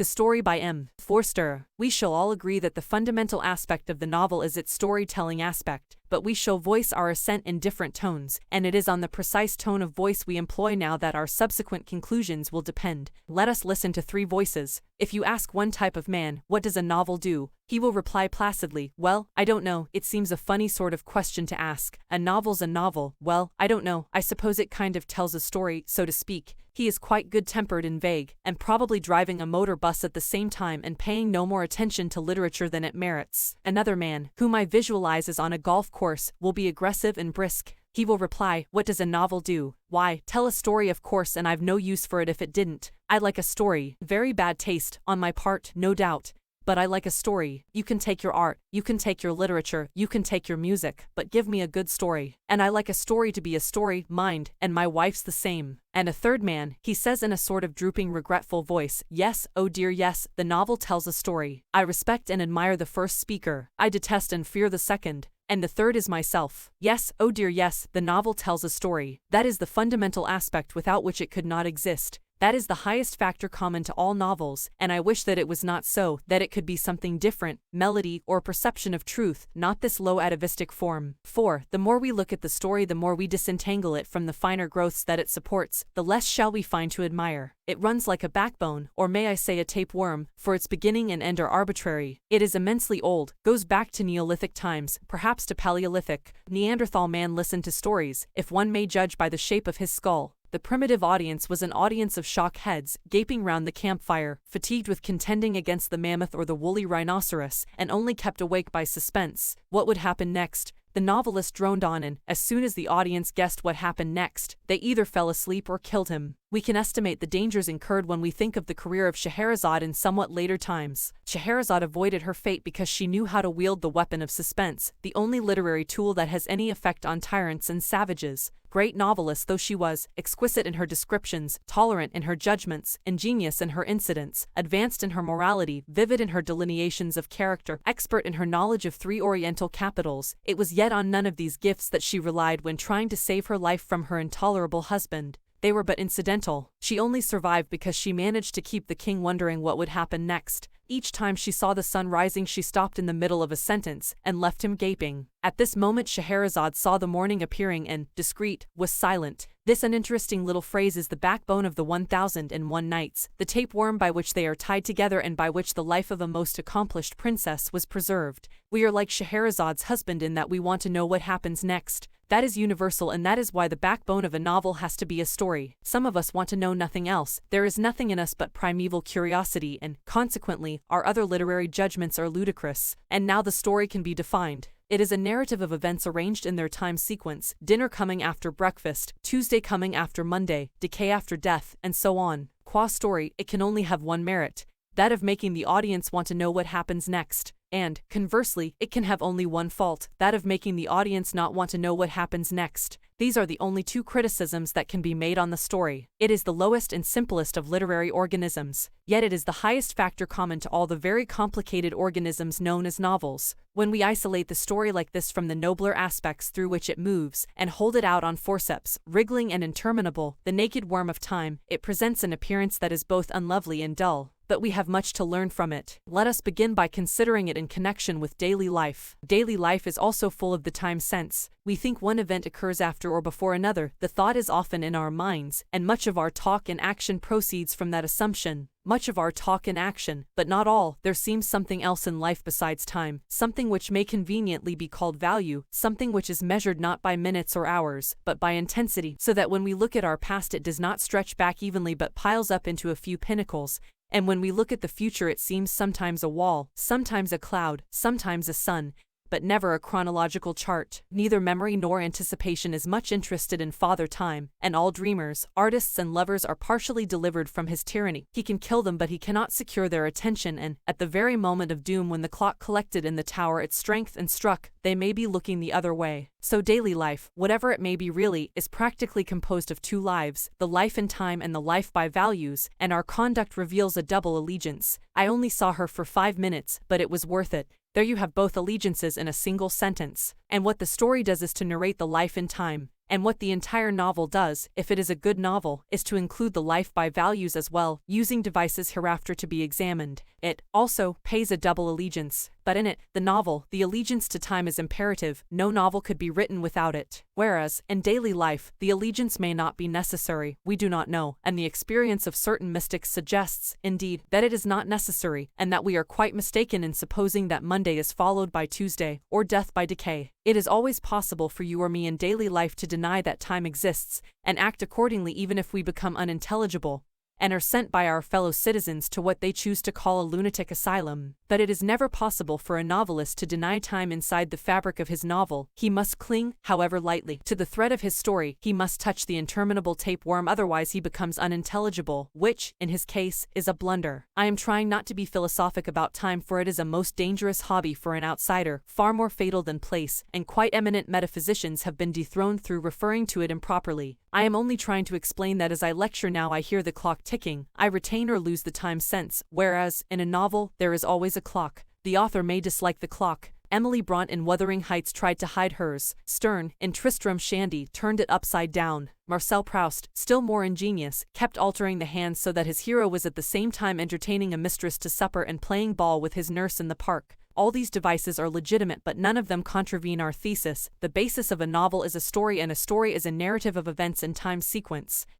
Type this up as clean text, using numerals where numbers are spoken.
The story by M. Forster. We shall all agree that the fundamental aspect of the novel is its storytelling aspect, but we shall voice our assent in different tones, and it is on the precise tone of voice we employ now that our subsequent conclusions will depend. Let us listen to three voices. If you ask one type of man, what does a novel do? He will reply placidly, well, I don't know. It seems a funny sort of question to ask. A novel's a novel. Well, I don't know. I suppose it kind of tells a story, so to speak. He is quite good-tempered and vague, and probably driving a motor bus at the same time and paying no more attention to literature than it merits. Another man, whom I visualize as on a golf course, will be aggressive and brisk. He will reply, what does a novel do? Why, tell a story of course, and I've no use for it if it didn't. I like a story. Very bad taste, on my part, no doubt. But I like a story. You can take your art, you can take your literature, you can take your music, but give me a good story. And I like a story to be a story, mind, and my wife's the same. And a third man, he says in a sort of drooping regretful voice, yes, oh dear yes, the novel tells a story. I respect and admire the first speaker. I detest and fear the second. And the third is myself. Yes, oh dear yes, the novel tells a story. That is the fundamental aspect without which it could not exist. That is the highest factor common to all novels, and I wish that it was not so, that it could be something different, melody or perception of truth, not this low atavistic form. For, the more we look at the story, the more we disentangle it from the finer growths that it supports, the less shall we find to admire. It runs like a backbone, or may I say a tapeworm, for its beginning and end are arbitrary. It is immensely old, goes back to Neolithic times, perhaps to Paleolithic. Neanderthal man listened to stories, if one may judge by the shape of his skull. The primitive audience was an audience of shock heads, gaping round the campfire, fatigued with contending against the mammoth or the woolly rhinoceros, and only kept awake by suspense. What would happen next? The novelist droned on, and, as soon as the audience guessed what happened next, they either fell asleep or killed him. We can estimate the dangers incurred when we think of the career of Scheherazade in somewhat later times. Scheherazade avoided her fate because she knew how to wield the weapon of suspense, the only literary tool that has any effect on tyrants and savages. Great novelist though she was, exquisite in her descriptions, tolerant in her judgments, ingenious in her incidents, advanced in her morality, vivid in her delineations of character, expert in her knowledge of three Oriental capitals, it was yet on none of these gifts that she relied when trying to save her life from her intolerable husband. They were but incidental. She only survived because she managed to keep the king wondering what would happen next. Each time she saw the sun rising, she stopped in the middle of a sentence and left him gaping. At this moment Scheherazade saw the morning appearing and, discreet, was silent. This uninteresting little phrase is the backbone of the 1001 Nights, the tapeworm by which they are tied together and by which the life of a most accomplished princess was preserved. We are like Scheherazade's husband in that we want to know what happens next. That is universal, and that is why the backbone of a novel has to be a story. Some of us want to know nothing else. There is nothing in us but primeval curiosity, and, consequently, our other literary judgments are ludicrous. And now the story can be defined. It is a narrative of events arranged in their time sequence, dinner coming after breakfast, Tuesday coming after Monday, decay after death, and so on. Qua story, it can only have one merit, that of making the audience want to know what happens next. And, conversely, it can have only one fault, that of making the audience not want to know what happens next. These are the only two criticisms that can be made on the story. It is the lowest and simplest of literary organisms, yet it is the highest factor common to all the very complicated organisms known as novels. When we isolate the story like this from the nobler aspects through which it moves, and hold it out on forceps, wriggling and interminable, the naked worm of time, it presents an appearance that is both unlovely and dull. But we have much to learn from it. Let us begin by considering it in connection with daily life. Daily life is also full of the time sense. We think one event occurs after or before another. The thought is often in our minds, and much of our talk and action proceeds from that assumption. Much of our talk and action, but not all. There seems something else in life besides time, something which may conveniently be called value, something which is measured not by minutes or hours, but by intensity, so that when we look at our past it does not stretch back evenly but piles up into a few pinnacles. And when we look at the future it seems sometimes a wall, sometimes a cloud, sometimes a sun, but never a chronological chart. Neither memory nor anticipation is much interested in Father Time, and all dreamers, artists and lovers are partially delivered from his tyranny. He can kill them but he cannot secure their attention, and, at the very moment of doom when the clock collected in the tower its strength and struck, they may be looking the other way. So daily life, whatever it may be really, is practically composed of two lives, the life in time and the life by values, and our conduct reveals a double allegiance. I only saw her for 5 minutes, but it was worth it. There you have both allegiances in a single sentence. And what the story does is to narrate the life in time, And what the entire novel does, if it is a good novel, is to include the life by values as well, using devices hereafter to be examined. It also pays a double allegiance. But in it, the novel, the allegiance to time is imperative. No novel could be written without it. Whereas, in daily life, the allegiance may not be necessary, we do not know, and the experience of certain mystics suggests, indeed, that it is not necessary, and that we are quite mistaken in supposing that Monday is followed by Tuesday, or death by decay. It is always possible for you or me in daily life to deny that time exists, and act accordingly even if we become unintelligible, and are sent by our fellow citizens to what they choose to call a lunatic asylum. But it is never possible for a novelist to deny time inside the fabric of his novel. He must cling, however lightly, to the thread of his story. He must touch the interminable tapeworm, otherwise he becomes unintelligible, which, in his case, is a blunder. I am trying not to be philosophic about time, for it is a most dangerous hobby for an outsider, far more fatal than place, and quite eminent metaphysicians have been dethroned through referring to it improperly. I am only trying to explain that as I lecture now I hear the clock ticking, I retain or lose the time sense, whereas, in a novel, there is always a clock. The author may dislike the clock. Emily Bront in Wuthering Heights tried to hide hers. Sterne, in Tristram Shandy, turned it upside down. Marcel Proust, still more ingenious, kept altering the hands so that his hero was at the same time entertaining a mistress to supper and playing ball with his nurse in the park. All these devices are legitimate, but none of them contravene our thesis. The basis of a novel is a story, and a story is a narrative of events in time sequence.